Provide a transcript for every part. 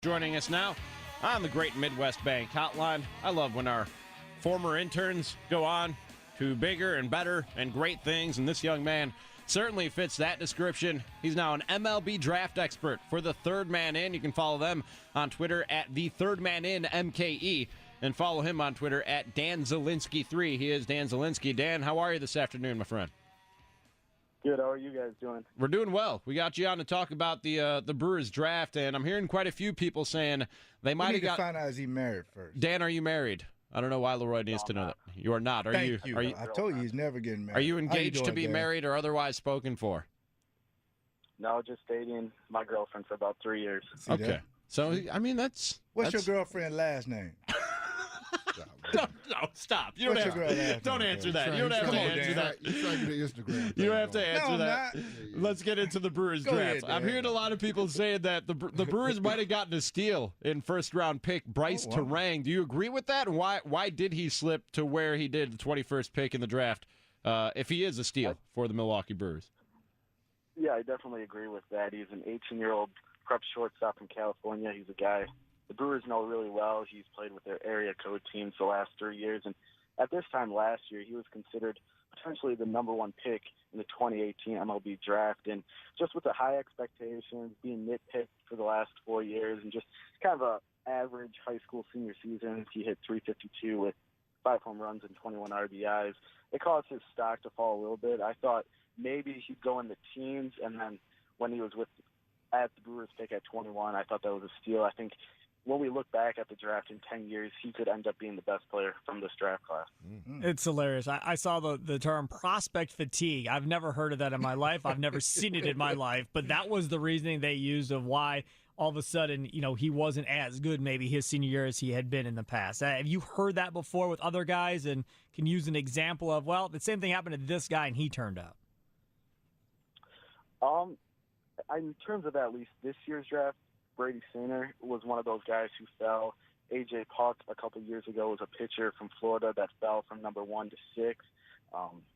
Joining us now on the Great Midwest Bank Hotline. I love when our former interns go on to bigger and better and great things, and this young man certainly fits that description. He's now an MLB draft expert for the Third Man In. You can follow them on Twitter at the Third Man In MKE, and follow him on Twitter at Dan Zielinski 3. He is Dan Zielinski. Dan, how are you this afternoon, my friend? Good. How are you guys doing? We're doing well. We got you on to talk about the Brewers draft, and I'm hearing quite a few people saying they might have got. To find out, is he married first? Dan, are you married? I don't know why LeRoy needs to know that. You are not. Are Thank you? Are you? I told you he's never getting married. Are you engaged to be Dan? married or otherwise spoken for? No, just dating my girlfriend for about 3 years. See Okay. that? So I mean that's. What's your girlfriend's last name? No, stop. You What's your girl last don't name, answer Dan? that. You don't have Come to on, answer Dan. that. You're trying to get the Instagram. You don't have to answer I'm that. not. Let's get into the Brewers Go draft. ahead, Dan. I'm hearing a lot of people saying that the Brewers might have gotten a steal in first-round pick Bryce Oh, wow. Terang. Do you agree with that? And why did he slip to where he did, the 21st pick in the draft, if he is a steal for the Milwaukee Brewers? Yeah, I definitely agree with that. He's an 18-year-old prep shortstop from California. He's a guy the Brewers know really well. He's played with their area code teams the last 3 years. And at this time last year, he was considered potentially the number one pick in the 2018 MLB draft. And just with the high expectations, being nitpicked for the last 4 years, and just kind of a average high school senior season, he hit .352 with 5 home runs and 21 RBIs. It caused his stock to fall a little bit. I thought maybe he'd go in the teens, and then when he was at the Brewers pick at 21, I thought that was a steal. I think when we look back at the draft in 10 years, he could end up being the best player from this draft class. It's hilarious. I saw the term prospect fatigue. I've never heard of that in my life. I've never seen it in my life. But that was the reasoning they used of why all of a sudden, he wasn't as good maybe his senior year as he had been in the past. Have you heard that before with other guys and can use an example of, well, the same thing happened to this guy and he turned out? In terms of at least this year's draft, Brady Singer was one of those guys who fell. A.J. Puck a couple years ago was a pitcher from Florida that fell from number 1 to 6.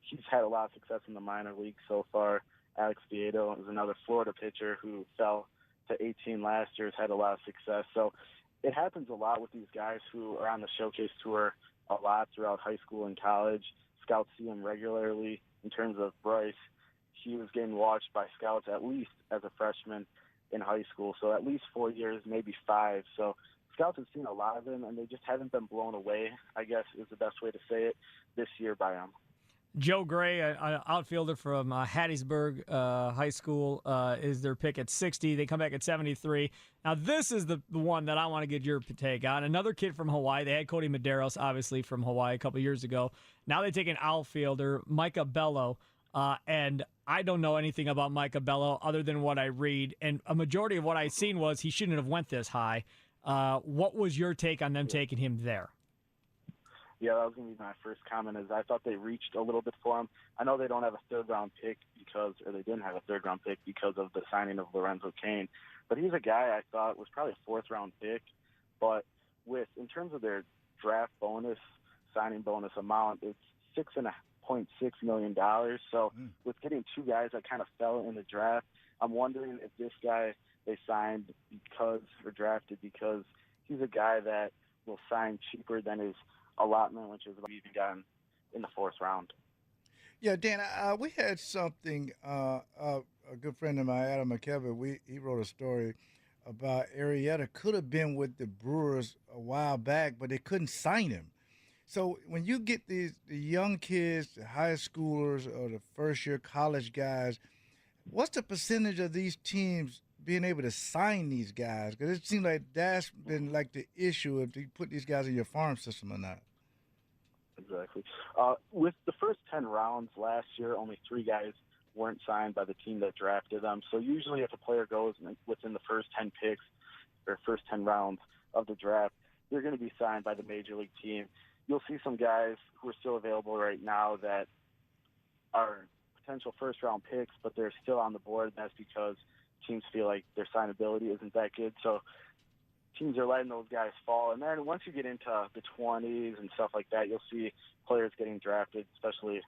He's had a lot of success in the minor leagues so far. Alex Viedo is another Florida pitcher who fell to 18 last year, has had a lot of success. So it happens a lot with these guys who are on the showcase tour a lot throughout high school and college. Scouts see him regularly. In terms of Bryce, he was getting watched by scouts at least as a freshman in high school, so at least 4 years, maybe 5. So scouts have seen a lot of him, and they just haven't been blown away, I guess is the best way to say it, this year by him. Joe Gray, an outfielder from Hattiesburg High School, is their pick at 60. They come back at 73. Now, this is the one that I want to get your take on. Another kid from Hawaii. They had Cody Medeiros, obviously, from Hawaii a couple years ago. Now they take an outfielder, Micah Bello, and I don't know anything about Micah Bello other than what I read, and a majority of what I've seen was he shouldn't have went this high. What was your take on them taking him there? Yeah, that was going to be my first comment. Is I thought they reached a little bit for him. I know they don't have a third-round pick or they didn't have a third-round pick because of the signing of Lorenzo Cain. But he's a guy I thought was probably a fourth-round pick. But in terms of their draft bonus, signing bonus amount, it's $6.6 million. So with getting 2 guys that kind of fell in the draft, I'm wondering if this guy they signed drafted because he's a guy that will sign cheaper than his allotment, which is what we even gotten in the 4th round. Yeah, Dan, we had something, a good friend of mine, Adam McKevitt, he wrote a story about Arrieta could have been with the Brewers a while back, but they couldn't sign him. So when you get the young kids, the high schoolers or the first-year college guys, what's the percentage of these teams being able to sign these guys? Because it seems like that's been like the issue if you put these guys in your farm system or not. Exactly. With the first 10 rounds last year, only 3 guys weren't signed by the team that drafted them. So usually if a player goes within the first 10 picks or first 10 rounds of the draft, they're going to be signed by the major league team. You'll see some guys who are still available right now that are potential first-round picks, but they're still on the board. That's because teams feel like their signability isn't that good. So teams are letting those guys fall. And then once you get into the 20s and stuff like that, you'll see players getting drafted, especially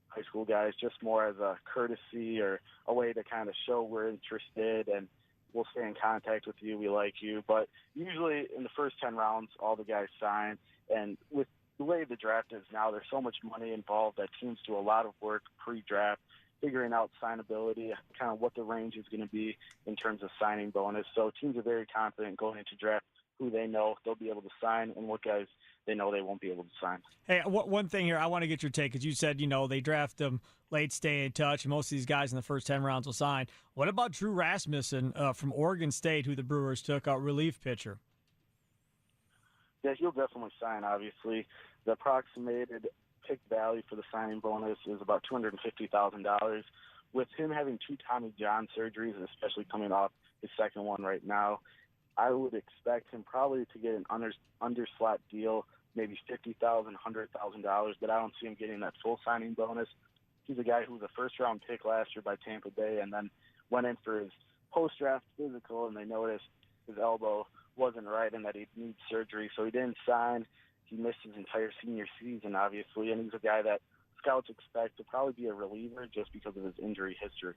high school guys, just more as a courtesy or a way to kind of show we're interested and we'll stay in contact with you. We like you. But usually in the first 10 rounds, all the guys sign. And with the way the draft is now, there's so much money involved that teams do a lot of work pre-draft, figuring out signability, kind of what the range is going to be in terms of signing bonus. So teams are very confident going into draft who they know they'll be able to sign and what guys they know they won't be able to sign. Hey, one thing here, I want to get your take, because you said, they draft them late, stay in touch, and most of these guys in the first 10 rounds will sign. What about Drew Rasmussen from Oregon State, who the Brewers took, a relief pitcher? Yeah, he'll definitely sign, obviously. The approximated pick value for the signing bonus is about $250,000. With him having 2 Tommy John surgeries, and especially coming off his second one right now, I would expect him probably to get an underslot deal, maybe $50,000, $100,000, but I don't see him getting that full signing bonus. He's a guy who was a first-round pick last year by Tampa Bay and then went in for his post-draft physical, and they noticed his elbow wasn't right and that he needs surgery, so he didn't sign. He missed his entire senior season, obviously, and he's a guy that scouts expect to probably be a reliever just because of his injury history.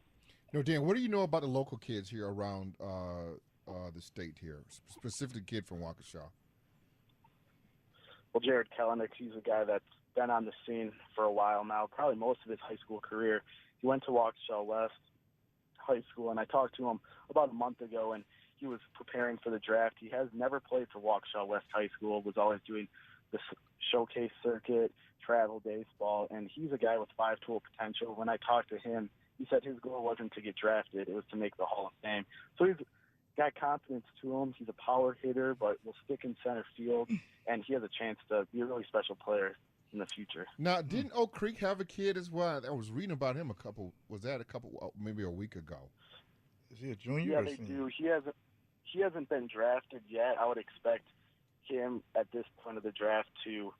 Dan, what do you know about the local kids here around the state here, specifically kid from Waukesha? Well, Jared Kellenick, he's a guy that's been on the scene for a while now, probably most of his high school career. He went to Waukesha West High School, and I talked to him about a month ago, and he was preparing for the draft. He has never played for Waukesha West High School, was always doing the showcase circuit, travel baseball, and he's a guy with 5-tool potential. When I talked to him, he said his goal wasn't to get drafted, it was to make the Hall of Fame. So he's got confidence to him. He's a power hitter, but will stick in center field, and he has a chance to be a really special player in the future. Now, didn't Oak Creek have a kid as well? I was reading about him maybe a week ago. Is he a junior? Yeah, they do. He hasn't been drafted yet. I would expect him at this point of the draft to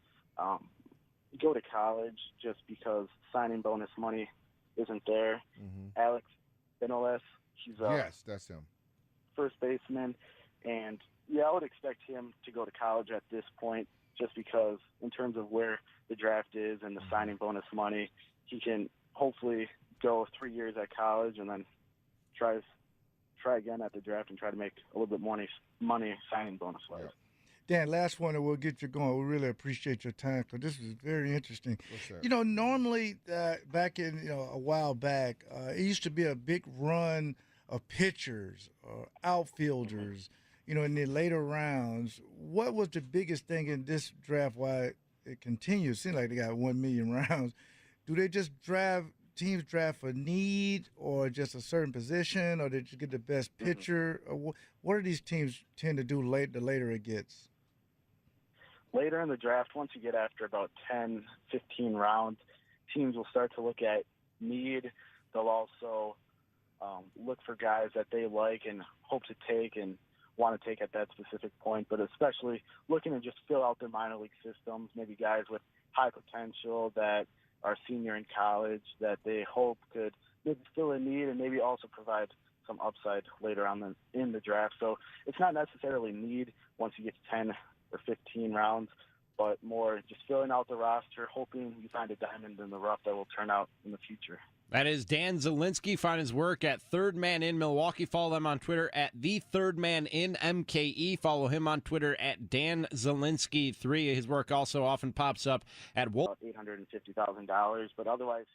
go to college just because signing bonus money isn't there. Mm-hmm. Alex Benoles, he's yes, that's him. First baseman, and yeah, I would expect him to go to college at this point just because in terms of where the draft is and the signing bonus money, he can hopefully go 3 years at college and then try again at the draft and try to make a little bit more money signing bonus-wise. Yeah. Dan, last one, and we'll get you going. We really appreciate your time because this is very interesting. Normally back in a while back, it used to be a big run of pitchers or outfielders, in the later rounds. What was the biggest thing in this draft? Why it continues? It seems like they got 1 million rounds. Do they just teams draft for need or just a certain position, or did you get the best pitcher? Or what do these teams tend to do the later it gets? Later in the draft, once you get after about 10, 15 rounds, teams will start to look at need. They'll also look for guys that they like and hope to take and want to take at that specific point, but especially looking to just fill out their minor league systems, maybe guys with high potential that are senior in college that they hope could maybe fill a need and maybe also provide some upside later on in the draft. So it's not necessarily need once you get to 10 or 15 rounds, but more just filling out the roster, hoping you find a diamond in the rough that will turn out in the future. That is Dan Zielinski. Find his work at Third Man in Milwaukee. Follow them on Twitter at The Third Man in MKE. Follow him on Twitter at Dan Zielinski3. His work also often pops up at $850,000, but otherwise